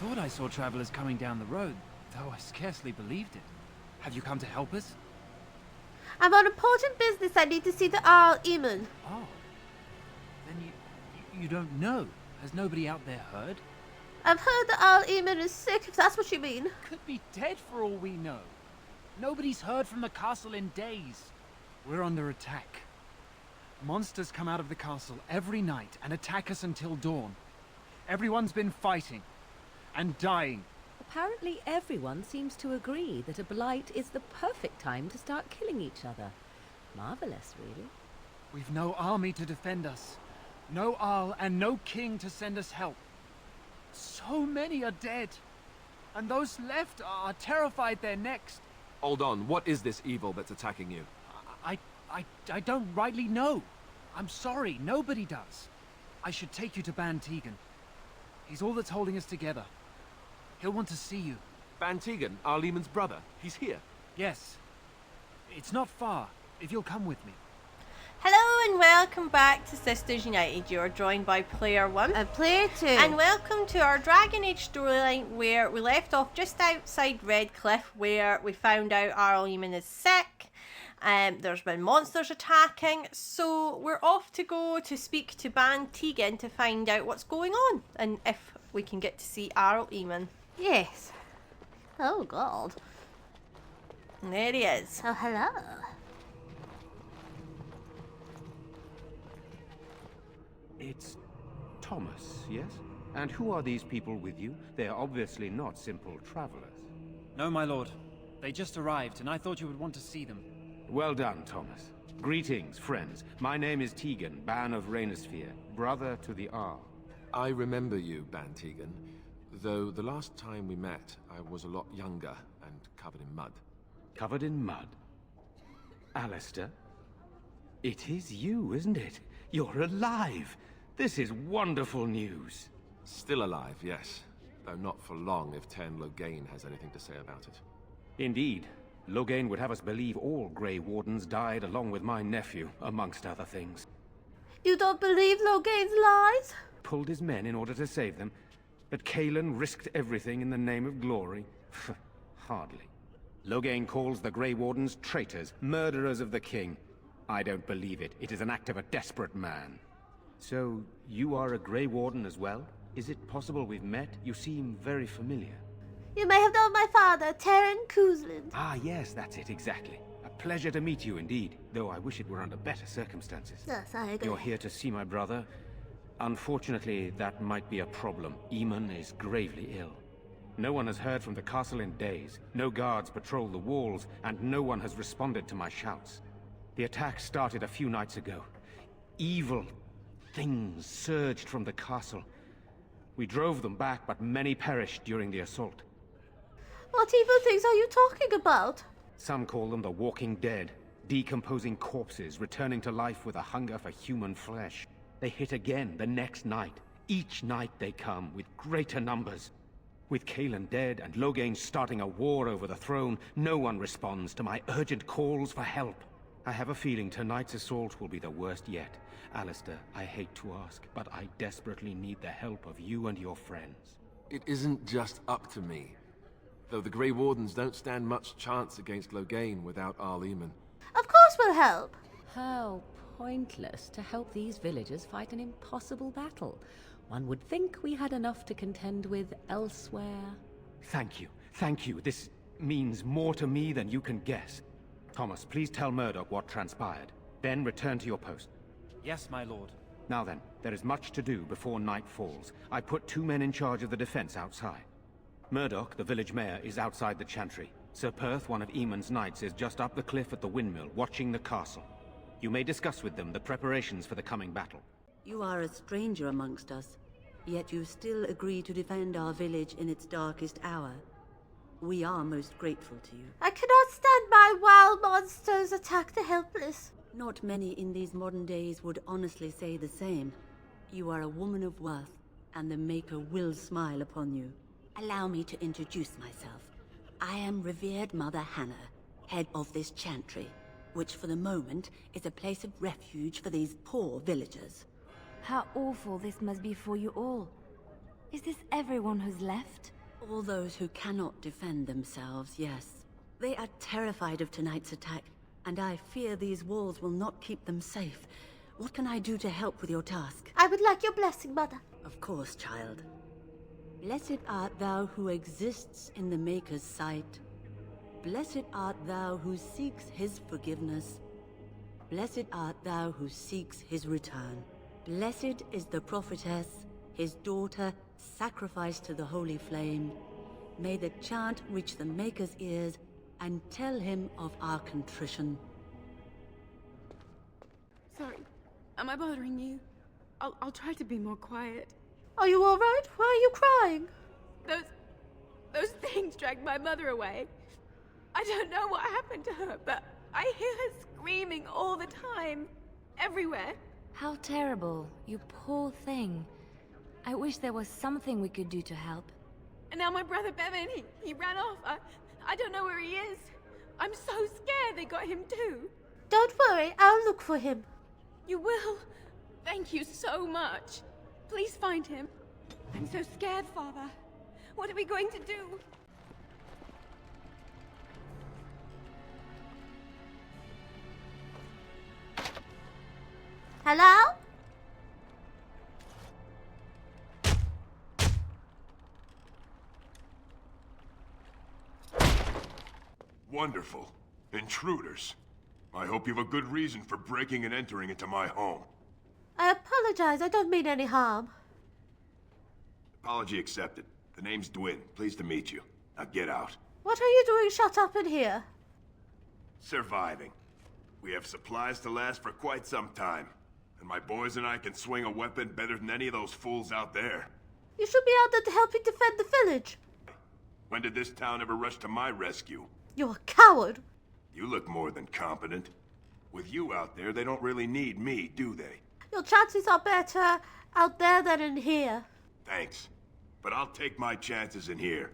thought I saw travelers coming down the road, though I scarcely believed it. Have you come to help us? I'm on important business. I need to see the Earl Eamon. Oh. Then you don't know. Has nobody out there heard? I've heard the Earl Eamon is sick, if that's what you mean. Could be dead for all we know. Nobody's heard from the castle in days. We're under attack. Monsters come out of the castle every night and attack us until dawn. Everyone's been fighting and dying. Apparently everyone seems to agree that a blight is the perfect time to start killing each other. Marvelous, really. We've no army to defend us. No Arl and no king to send us help. So many are dead. And those left are terrified they're next. Hold on, what is this evil that's attacking you? I don't rightly know. I'm sorry, nobody does. I should take you to Ban Tegan. He's all that's holding us together. He'll want to see you. Ban Tegan, our Lehman's brother. He's here. Yes. It's not far, if you'll come with me. Hello and welcome back to Sisters United. You are joined by Player 1 And Player 2. and welcome to our Dragon Age storyline, where we left off just outside Redcliffe, where we found out Arl Eamon is sick. There's been monsters attacking, so we're off to go to speak to Ban Tegan to find out what's going on and if we can get to see Arl Eamon. Yes. Oh, God. And there he is. Oh, hello. It's Thomas, yes? And who are these people with you? They are obviously not simple travelers. No, my lord. They just arrived, and I thought you would want to see them. Well done, Thomas. Greetings, friends. My name is Tegan, Ban of Rainersphere, brother to the Arl. I remember you, Ban Tegan. Though the last time we met, I was a lot younger and covered in mud. Covered in mud? Alistair? It is you, isn't it? You're alive! This is wonderful news. Still alive, yes. Though not for long if Ten Loghain has anything to say about it. Indeed. Loghain would have us believe all Grey Wardens died along with my nephew, amongst other things. You don't believe Loghain's lies? Pulled his men in order to save them, but Cailan risked everything in the name of glory? Hardly. Loghain calls the Grey Wardens traitors, murderers of the king. I don't believe it. It is an act of a desperate man. So, you are a Grey Warden as well? Is it possible we've met? You seem very familiar. You may have known my father, Cousland. Ah, yes, that's it, exactly. A pleasure to meet you indeed, though I wish it were under better circumstances. Yes, I agree. You're here to see my brother. Unfortunately, that might be a problem. Eamon is gravely ill. No one has heard from the castle in days. No guards patrol the walls, and no one has responded to my shouts. The attack started a few nights ago. Evil things surged from the castle. We drove them back, but many perished during the assault. What evil things are you talking about? Some call them the walking dead, decomposing corpses returning to life with a hunger for human flesh. They hit again the next night. Each night they come with greater numbers. With Cailan dead and Loghain starting a war over the throne, no one responds to my urgent calls for help. I have a feeling tonight's assault will be the worst yet. Alistair, I hate to ask, but I desperately need the help of you and your friends. It isn't just up to me. Though the Grey Wardens don't stand much chance against Loghain without Arl Eamon. Of course we'll help. How pointless to help these villagers fight an impossible battle. One would think we had enough to contend with elsewhere. Thank you. Thank you. This means more to me than you can guess. Thomas, please tell Murdoch what transpired. Then return to your post. Yes, my lord. Now then, there is much to do before night falls. I put 2 men in charge of the defense outside. Murdoch, the village mayor, is outside the chantry. Sir Perth, one of Eamon's knights, is just up the cliff at the windmill, watching the castle. You may discuss with them the preparations for the coming battle. You are a stranger amongst us, yet you still agree to defend our village in its darkest hour. We are most grateful to you. I cannot stand by while monsters attack the helpless. Not many in these modern days would honestly say the same. You are a woman of worth, and the Maker will smile upon you. Allow me to introduce myself. I am revered Mother Hannah, head of this chantry, which for the moment is a place of refuge for these poor villagers. How awful this must be for you all. Is this everyone who's left? All those who cannot defend themselves, yes. They are terrified of tonight's attack, and I fear these walls will not keep them safe. What can I do to help with your task? I would like your blessing, Mother. Of course, child. Blessed art thou who exists in the Maker's sight. Blessed art thou who seeks his forgiveness. Blessed art thou who seeks his return. Blessed is the prophetess, his daughter, sacrificed to the holy flame. May the chant reach the Maker's ears and tell him of our contrition. Sorry. Am I bothering you? I'll try to be more quiet. Are you all right? Why are you crying? Those things dragged my mother away. I don't know what happened to her, but I hear her screaming all the time. Everywhere. How terrible. You poor thing. I wish there was something we could do to help. And now my brother Bevan, he ran off. I don't know where he is. I'm so scared they got him too. Don't worry, I'll look for him. You will? Thank you so much. Please find him. I'm so scared, Father. What are we going to do? Hello? Wonderful. Intruders. I hope you have a good reason for breaking and entering into my home. I apologize, I don't mean any harm. Apology accepted. The name's Dwin. Pleased to meet you. Now get out. What are you doing shut up in here? Surviving. We have supplies to last for quite some time. And my boys and I can swing a weapon better than any of those fools out there. You should be out there to help me defend the village. When did this town ever rush to my rescue? You're a coward. You look more than competent. With you out there, they don't really need me, do they? Your chances are better out there than in here. Thanks. But I'll take my chances in here.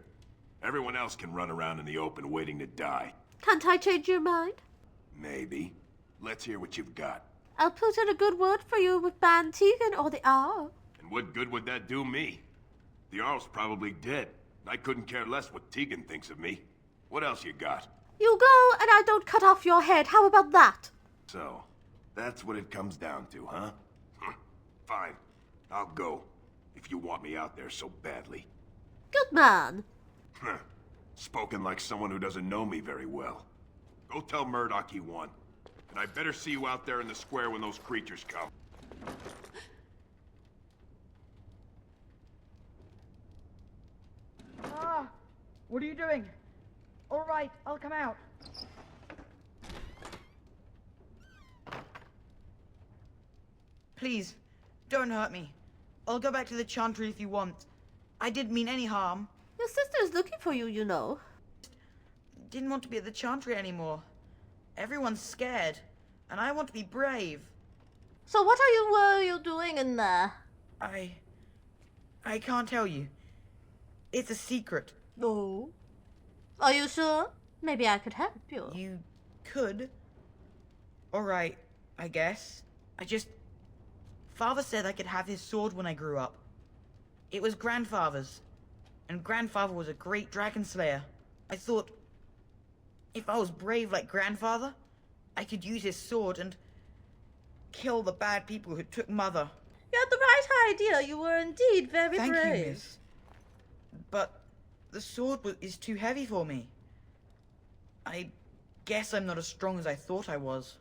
Everyone else can run around in the open waiting to die. Can't I change your mind? Maybe. Let's hear what you've got. I'll put in a good word for you with Ban Tegan or the Arl. And what good would that do me? The Arl's probably dead. I couldn't care less what Tegan thinks of me. What else you got? You go and I don't cut off your head. How about that? So, that's what it comes down to, huh? Fine. I'll go. If you want me out there so badly. Good man. Spoken like someone who doesn't know me very well. Go tell Murdoch he won. And I better see you out there in the square when those creatures come. Ah! What are you doing? All right, I'll come out. Please, don't hurt me. I'll go back to the Chantry if you want. I didn't mean any harm. Your sister is looking for you, you know. Didn't want to be at the Chantry anymore. Everyone's scared, and I want to be brave. So what were you doing in there? I can't tell you. It's a secret. No. Are you sure? Maybe I could help you. You could. All right, I guess. Father said I could have his sword when I grew up. It was Grandfather's, and Grandfather was a great dragon slayer. I thought, if I was brave like Grandfather, I could use his sword and kill the bad people who took Mother. You had the right idea. You were indeed very brave. Thank you, miss. But the sword is too heavy for me. I guess I'm not as strong as I thought I was.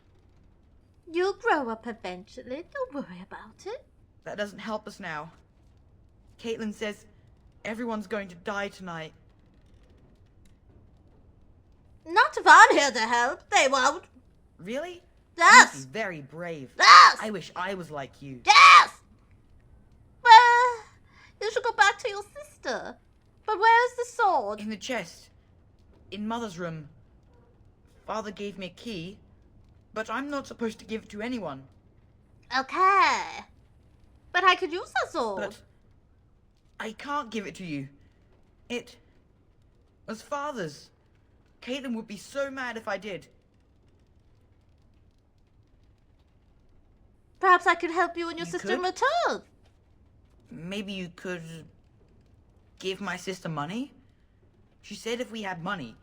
You'll grow up eventually. Don't worry about it. That doesn't help us now. Caitlin says everyone's going to die tonight. Not if I'm here to help. They won't. Really? Yes. You're very brave. Yes. I wish I was like you. Yes. Well, you should go back to your sister. But where's the sword? In the chest. In Mother's room. Father gave me a key, but I'm not supposed to give it to anyone. Okay. But I could use the sword. But I can't give it to you. It was Father's. Caitlin would be so mad if I did. Perhaps I could help you and your You sister could? in return. Maybe you could give my sister money? She said if we had money,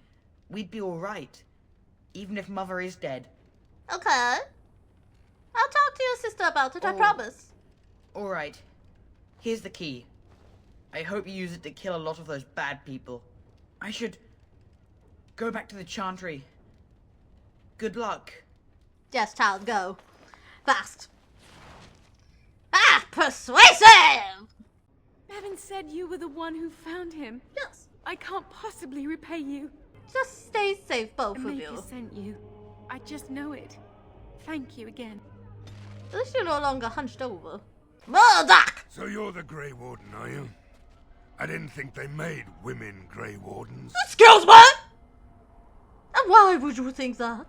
we'd be alright. Even if Mother is dead. Okay. I'll talk to your sister about it, I promise. Alright. Here's the key. I hope you use it to kill a lot of those bad people. I should go back to the Chantry. Good luck. Yes, child, go. Fast. Ah, persuasive! Bevan said you were the one who found him. Yes. I can't possibly repay you. Just stay safe, both of Maker you. sent you. I just know it. Thank you again. At least you're no longer hunched over. Murdoch! So you're the Grey Warden, are you? I didn't think they made women Grey Wardens. Excuse me? And why would you think that?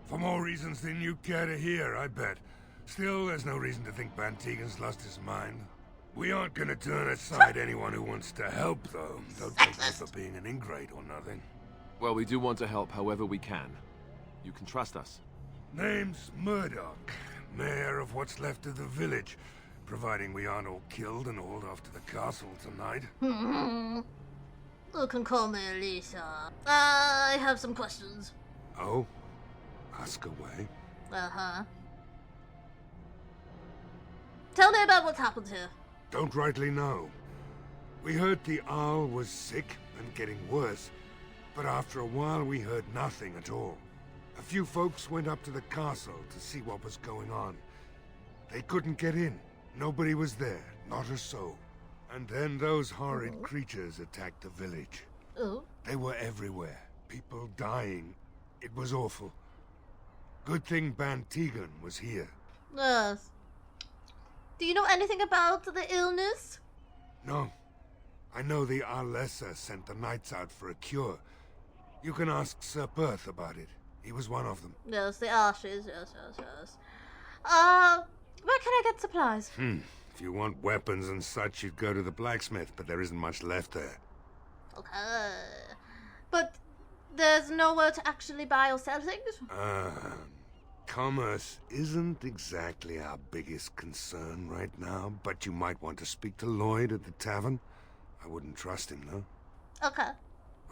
For more reasons than you care to hear, I bet. Still, there's no reason to think Bantigan's lost his mind. We aren't gonna turn aside anyone who wants to help, though. Don't take me for being an ingrate or nothing. Well, we do want to help however we can. You can trust us. Name's Murdoch, mayor of what's left of the village, providing we aren't all killed and hauled off to the castle tonight. You can call me Elissa. I have some questions. Oh? Ask away. Uh-huh. Tell me about what's happened here. Don't rightly know. We heard the Arl was sick and getting worse, but after a while we heard nothing at all. A few folks went up to the castle to see what was going on. They couldn't get in. Nobody was there, not a soul. And then those horrid creatures attacked the village. Oh? They were everywhere. People dying. It was awful. Good thing Bantigan was here. Yes. Do you know anything about the illness? No. I know the Arlessa sent the knights out for a cure. You can ask Sir Perth about it. He was one of them. Yes, the ashes. Yes. Where can I get supplies? If you want weapons and such, you'd go to the blacksmith, but there isn't much left there. Okay. But there's nowhere to actually buy or sell things? Commerce isn't exactly our biggest concern right now, but you might want to speak to Lloyd at the tavern. I wouldn't trust him, though. Okay.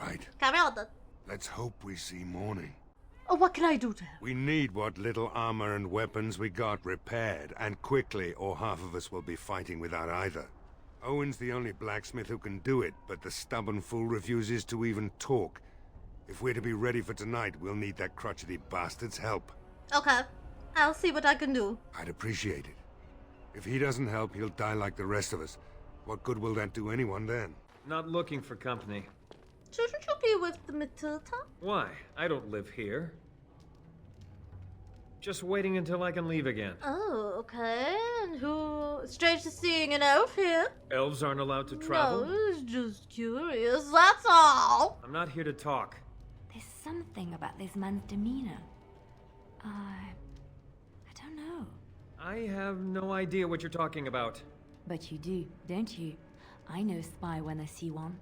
Right. Carry on then. Let's hope we see morning. Oh, what can I do to help? We need what little armor and weapons we got repaired, and quickly, or half of us will be fighting without either. Owen's the only blacksmith who can do it, but the stubborn fool refuses to even talk. If we're to be ready for tonight, we'll need that crotchety bastard's help. Okay. I'll see what I can do. I'd appreciate it. If he doesn't help, he'll die like the rest of us. What good will that do anyone then? Not looking for company. Shouldn't you be with the Matilda? Why? I don't live here. Just waiting until I can leave again. Oh, okay. And who... Strange to seeing an elf here. Elves aren't allowed to travel? No, I was just curious, that's all. I'm not here to talk. There's something about this man's demeanor. I don't know. I have no idea what you're talking about. But you do, don't you? I know spy when I see one.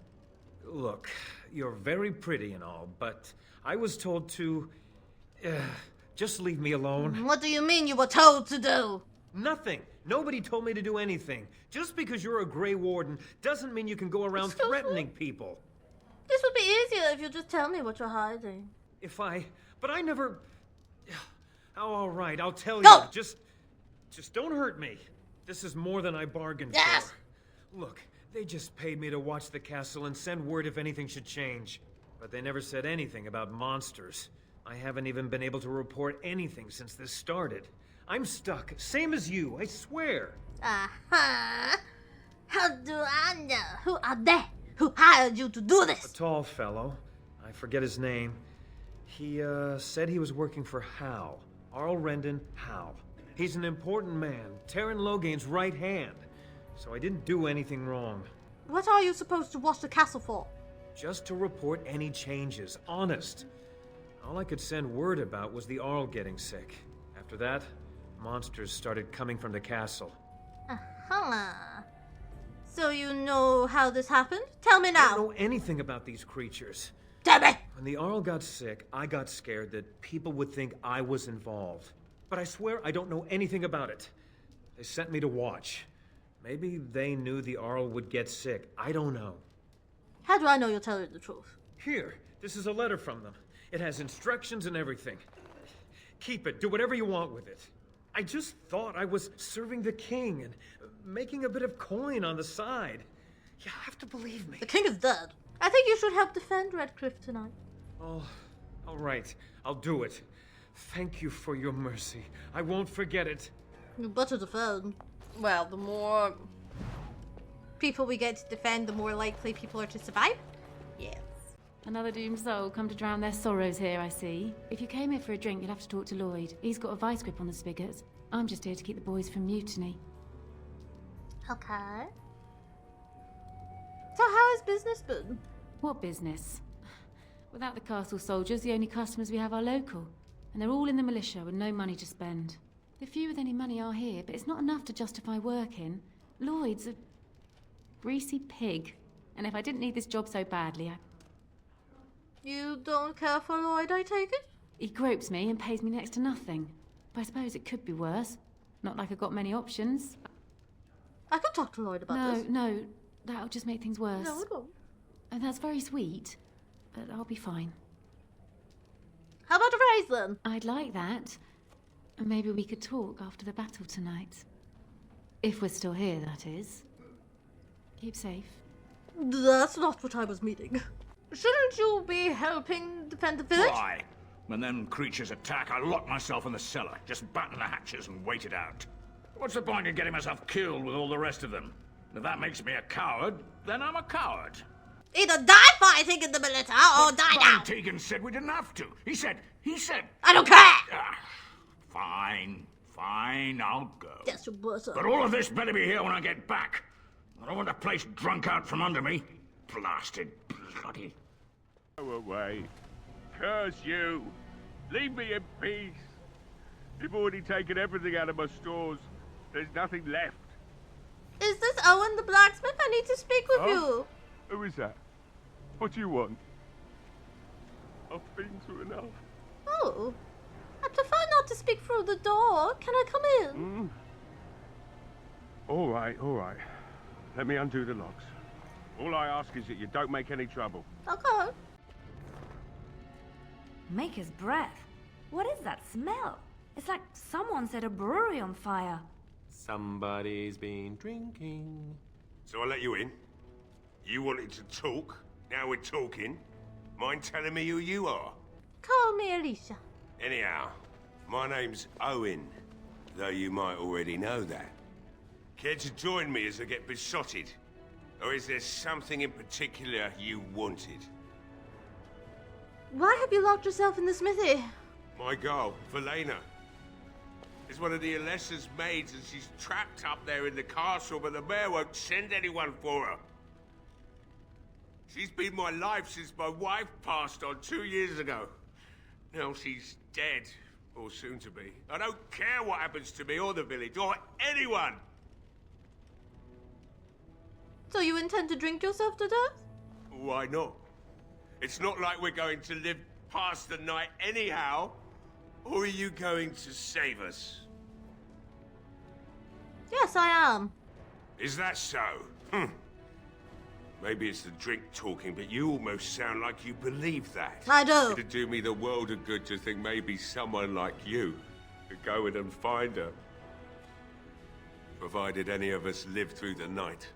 Look, you're very pretty and all, but I was told to... just leave me alone. What do you mean you were told to do? Nothing. Nobody told me to do anything. Just because you're a Grey Warden doesn't mean you can go around threatening people. This would be easier if you just tell me what you're hiding. But I never... Oh, all right, I'll tell Go! you. Just don't hurt me. This is more than I bargained Yes! for. Look, they just paid me to watch the castle and send word if anything should change. But they never said anything about monsters. I haven't even been able to report anything since this started. I'm stuck, same as you, I swear. Uh-huh. How do I know? Who are they? Who hired you to do A this? tall fellow. I forget his name. He, said he was working for Hal. Arl Rendon Hal. He's an important man, Terran Loghain's right hand. So I didn't do anything wrong. What are you supposed to watch the castle for? Just to report any changes, honest. All I could send word about was the Arl getting sick. After that, monsters started coming from the castle. Uh-huh. So you know how this happened? Tell me I now. don't know anything about these creatures. Tell me! When the Arl got sick, I got scared that people would think I was involved. But I swear I don't know anything about it. They sent me to watch. Maybe they knew the Arl would get sick. I don't know. How do I know you're telling the truth? Here, this is a letter from them. It has instructions and everything. Keep it. Do whatever you want with it. I just thought I was serving the king and making a bit of coin on the side. You have to believe me. The king is dead. I think you should help defend Redcliffe tonight. Oh, all right. I'll do it. Thank you for your mercy. I won't forget it. You better defend. Well, the more people we get to defend, the more likely people are to survive. Yes. Another doomed soul come to drown their sorrows here, I see. If you came here for a drink, you'll have to talk to Lloyd. He's got a vice grip on the spigots. I'm just here to keep the boys from mutiny. Okay. So how has business been? What business? Without the castle soldiers, the only customers we have are local. And they're all in the militia with no money to spend. The few with any money are here, but it's not enough to justify working. Lloyd's a greasy pig. And if I didn't need this job so badly, You don't care for Lloyd, I take it? He gropes me and pays me next to nothing. But I suppose it could be worse. Not like I've got many options. I could talk to Lloyd about this. No, that'll just make things worse. No, it won't. And that's very sweet, but I'll be fine. How about a raise then? I'd like that. And maybe we could talk after the battle tonight. If we're still here, that is. Keep safe. That's not what I was meaning. Shouldn't you be helping defend the village? Why? When them creatures attack, I lock myself in the cellar, just batten the hatches and wait it out. What's the point in getting myself killed with all the rest of them? If that makes me a coward, then I'm a coward. Either die fighting in the militia or die now! Van Tegan said we didn't have to. He said... I don't care! Fine, I'll go. Yes, you better. But all of this better be here when I get back. I don't want the place drunk out from under me. Blasted bloody... Go away. Curse you. Leave me in peace. You've already taken everything out of my stores. There's nothing left. Is this Owen the blacksmith? I need to speak with you. Who is that? What do you want? I've been through enough. Oh. I prefer not to speak through the door. Can I come in? All right. Let me undo the locks. All I ask is that you don't make any trouble. Okay. Maker's breath. What is that smell? It's like someone set a brewery on fire. Somebody's been drinking. So I let you in. You wanted to talk. Now we're talking. Mind telling me who you are? Call me Elissa. Anyhow, my name's Owen, though you might already know that. Care to join me as I get besotted? Or is there something in particular you wanted? Why have you locked yourself in the smithy? My girl, Verlaine, is one of the Elissa's maids, and she's trapped up there in the castle, but the mayor won't send anyone for her. She's been my life since my wife passed on 2 years ago. Now she's dead, or soon to be. I don't care what happens to me or the village, or anyone! So you intend to drink yourself to death? Why not? It's not like we're going to live past the night anyhow. Or are you going to save us? Yes, I am. Is that so? Maybe it's the drink talking, but you almost sound like you believe that. I do. It'd do me the world of good to think maybe someone like you could go in and find her. Provided any of us live through the night.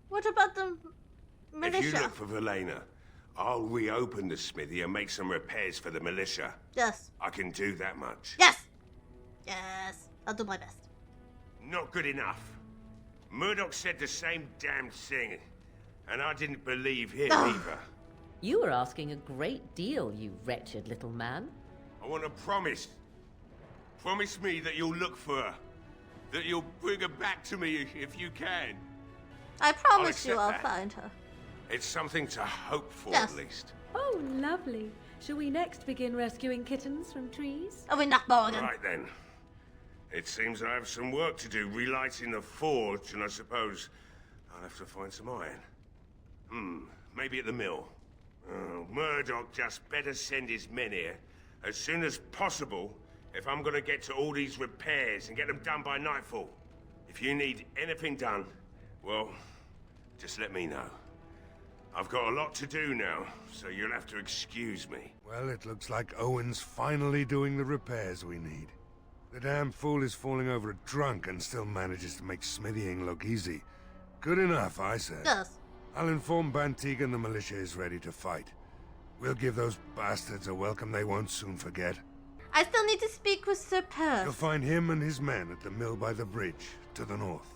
What about the militia? If you look for Verlaine, I'll reopen the smithy and make some repairs for the militia. Yes. I can do that much. Yes! Yes, I'll do my best. Not good enough. Murdoch said the same damn thing, and I didn't believe him either. You were asking a great deal, you wretched little man. I want to promise. Promise me that you'll look for her. That you'll bring her back to me if you can. I promise you accept I'll that. find her. It's something to hope for, Yes. at least. Oh, lovely. Shall we next begin rescuing kittens from trees? Oh, we're not bargain. Right then. It seems I have some work to do relighting the forge, and I suppose I'll have to find some iron. Maybe at the mill. Oh, Murdoch just better send his men here as soon as possible if I'm gonna get to all these repairs and get them done by nightfall. If If you need anything done, well, just let me know. I've got a lot to do now, so you'll have to excuse me. Well, it looks like Owen's finally doing the repairs we need. The damn fool is falling over a drunk and still manages to make smithying look easy. Good enough, I said. Yes. I'll inform Bantigan the militia is ready to fight. We'll give those bastards a welcome they won't soon forget. I still need to speak with Sir Perth. You'll find him and his men at the mill by the bridge, to the north.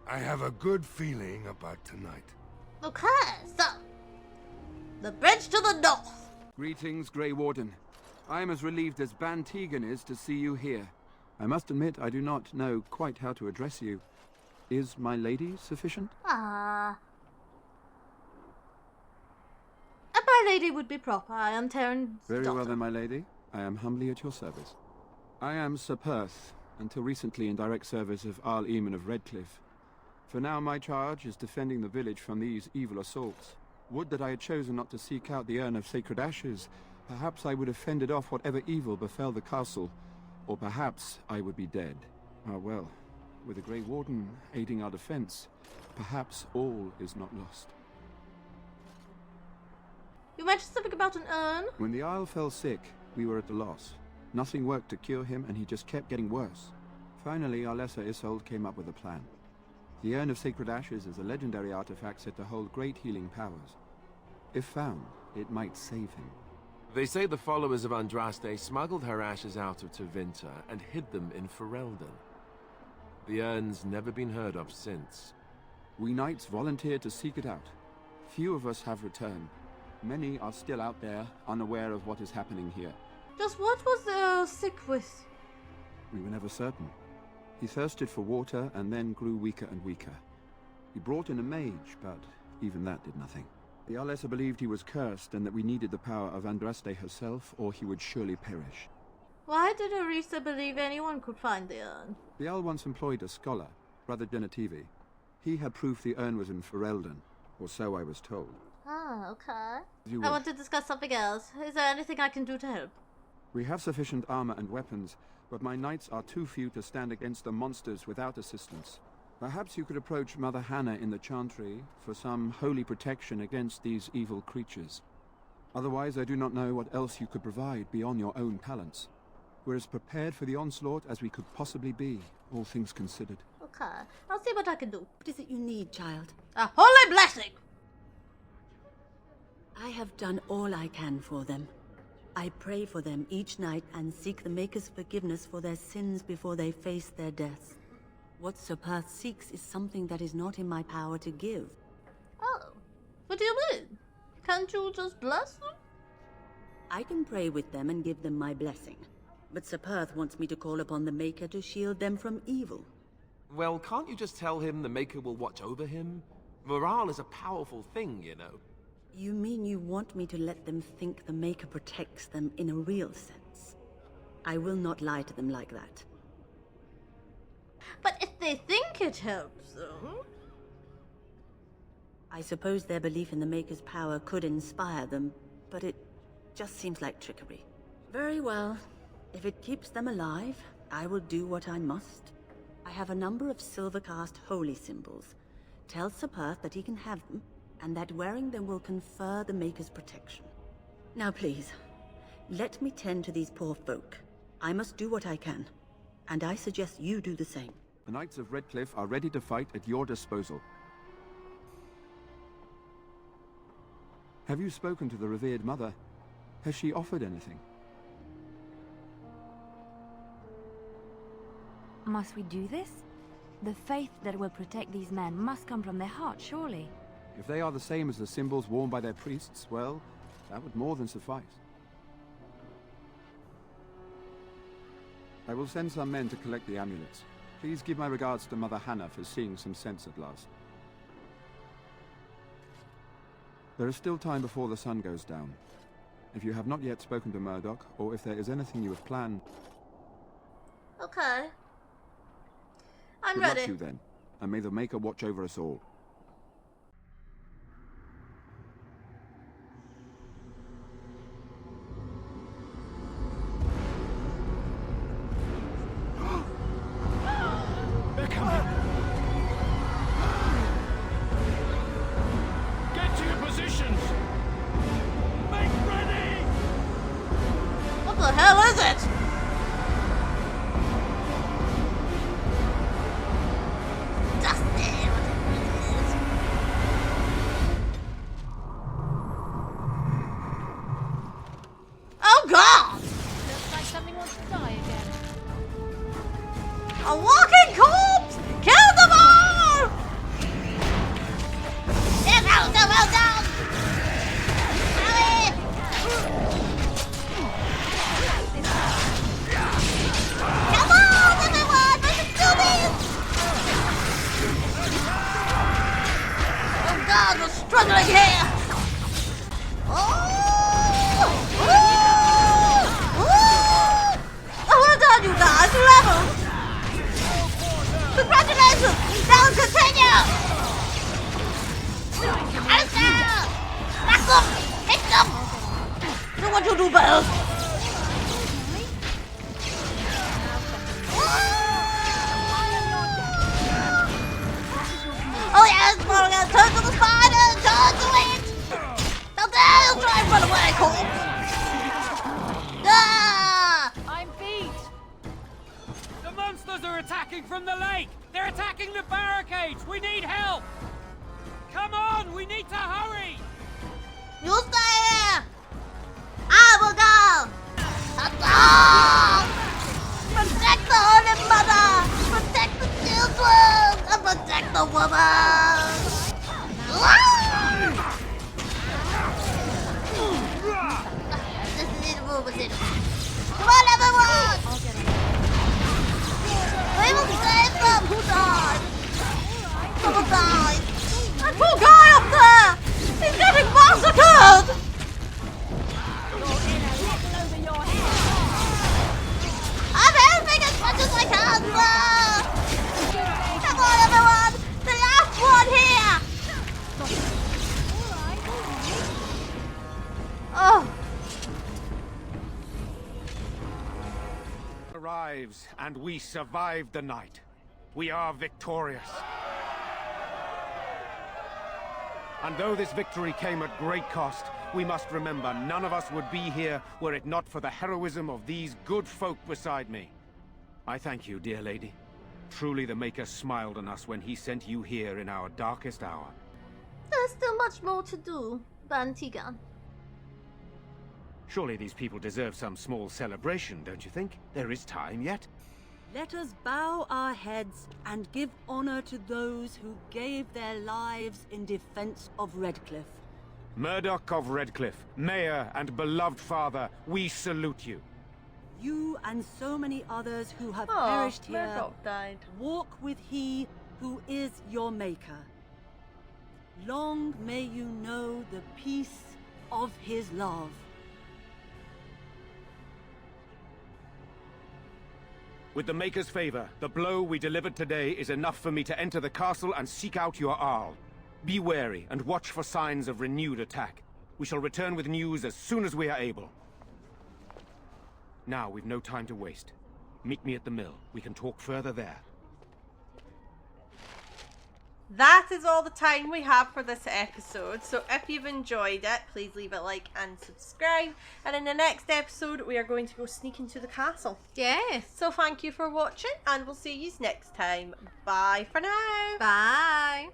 I have a good feeling about tonight. Okay, so... the bridge to the north. Greetings, Grey Warden. I am as relieved as Bantigan is to see you here. I must admit I do not know quite how to address you. Is my lady sufficient? Ah. My lady would be proper. I am Terran's Very daughter. well then, my lady. I am humbly at your service. I am Sir Perth, until recently in direct service of Arl Eamon of Redcliffe. For now my charge is defending the village from these evil assaults. Would that I had chosen not to seek out the urn of sacred ashes. Perhaps I would have fended off whatever evil befell the castle. Or perhaps I would be dead. Ah well, with the Grey Warden aiding our defense, perhaps all is not lost. You mentioned something about an urn? When the Isle fell sick, we were at a loss. Nothing worked to cure him, and he just kept getting worse. Finally, our lesser Isolde came up with a plan. The Urn of Sacred Ashes is a legendary artifact said to hold great healing powers. If found, it might save him. They say the followers of Andraste smuggled her ashes out of Tevinter and hid them in Ferelden. The urn's never been heard of since. We knights volunteered to seek it out. Few of us have returned. Many are still out there, unaware of what is happening here. Just what was the sick with? We were never certain. He thirsted for water and then grew weaker and weaker. He brought in a mage, but even that did nothing. The Alessa believed he was cursed and that we needed the power of Andraste herself, or he would surely perish. Why did Elissa believe anyone could find the urn? The Al once employed a scholar, Brother Genetivi. He had proof the urn was in Ferelden, or so I was told. Ah, okay. You I wish. want to discuss something else. Is there anything I can do to help? We have sufficient armor and weapons, but my knights are too few to stand against the monsters without assistance. Perhaps you could approach Mother Hannah in the Chantry for some holy protection against these evil creatures. Otherwise, I do not know what else you could provide beyond your own talents. We're as prepared for the onslaught as we could possibly be, all things considered. Okay, I'll see what I can do. What is it you need, child? A holy blessing! I have done all I can for them. I pray for them each night and seek the Maker's forgiveness for their sins before they face their deaths. What Sir Perth seeks is something that is not in my power to give. Oh, what do you mean? Can't you just bless them? I can pray with them and give them my blessing. But Sir Perth wants me to call upon the Maker to shield them from evil. Well, can't you just tell him the Maker will watch over him? Morale is a powerful thing, you know. You mean you want me to let them think the Maker protects them in a real sense? I will not lie to them like that. But if they think it helps them... I suppose their belief in the Maker's power could inspire them, but it just seems like trickery. Very well. If it keeps them alive, I will do what I must. I have a number of silver-cast holy symbols. Tell Sir Perth that he can have them, and that wearing them will confer the Maker's protection. Now please, let me tend to these poor folk. I must do what I can, and I suggest you do the same. The Knights of Redcliffe are ready to fight at your disposal. Have you spoken to the revered mother? Has she offered anything? Must we do this? The faith that will protect these men must come from their heart, surely. If they are the same as the symbols worn by their priests, well, that would more than suffice. I will send some men to collect the amulets. Please give my regards to Mother Hannah for seeing some sense at last. There is still time before the sun goes down. If you have not yet spoken to Murdoch, or if there is anything you have planned... Okay. I'm Good ready. luck to you then, and may the Maker watch over us all. They're coming! Struggling here! Well done, you guys! Level! Congratulations! Now continue! Alistair! Back them! Hit them! Do what you do best! Oh yes, Morgan! Turn to the spider! Turn to it! Now there, you'll try and run away, corpse! Ah! I'm beat! The monsters are attacking from the lake! They're attacking the barricades! We need help! Come on! We need to hurry! You stay here! I will go! Ta-ta! Protect the Holy Mother! Protect the children! And protect the woman! Come on, everyone! We will save them! Who died? Someone died! That poor guy up there! He's getting massacred! I'm helping as much as I can, sir! Come on, everyone! The last one here! Oh! Arrives, and we survived the night. We are victorious. And though this victory came at great cost, we must remember none of us would be here were it not for the heroism of these good folk beside me. I thank you, dear lady. Truly the Maker smiled on us when he sent you here in our darkest hour. There's still much more to do, Bantigan. Surely these people deserve some small celebration, don't you think? There is time yet. Let us bow our heads and give honor to those who gave their lives in defense of Redcliffe. Murdoch of Redcliffe, Mayor and beloved father, we salute you. You and so many others who have perished here, Murdoch died. walk with he who is your Maker. Long may you know the peace of his love. With the Maker's favor, the blow we delivered today is enough for me to enter the castle and seek out your Arl. Be wary and watch for signs of renewed attack. We shall return with news as soon as we are able. Now we've no time to waste. Meet me at the mill. We can talk further there. That is all the time we have for this episode. So if you've enjoyed it, please leave a like and subscribe. And in the next episode, we are going to go sneak into the castle. Yes. So thank you for watching, and we'll see you next time. Bye for now. Bye.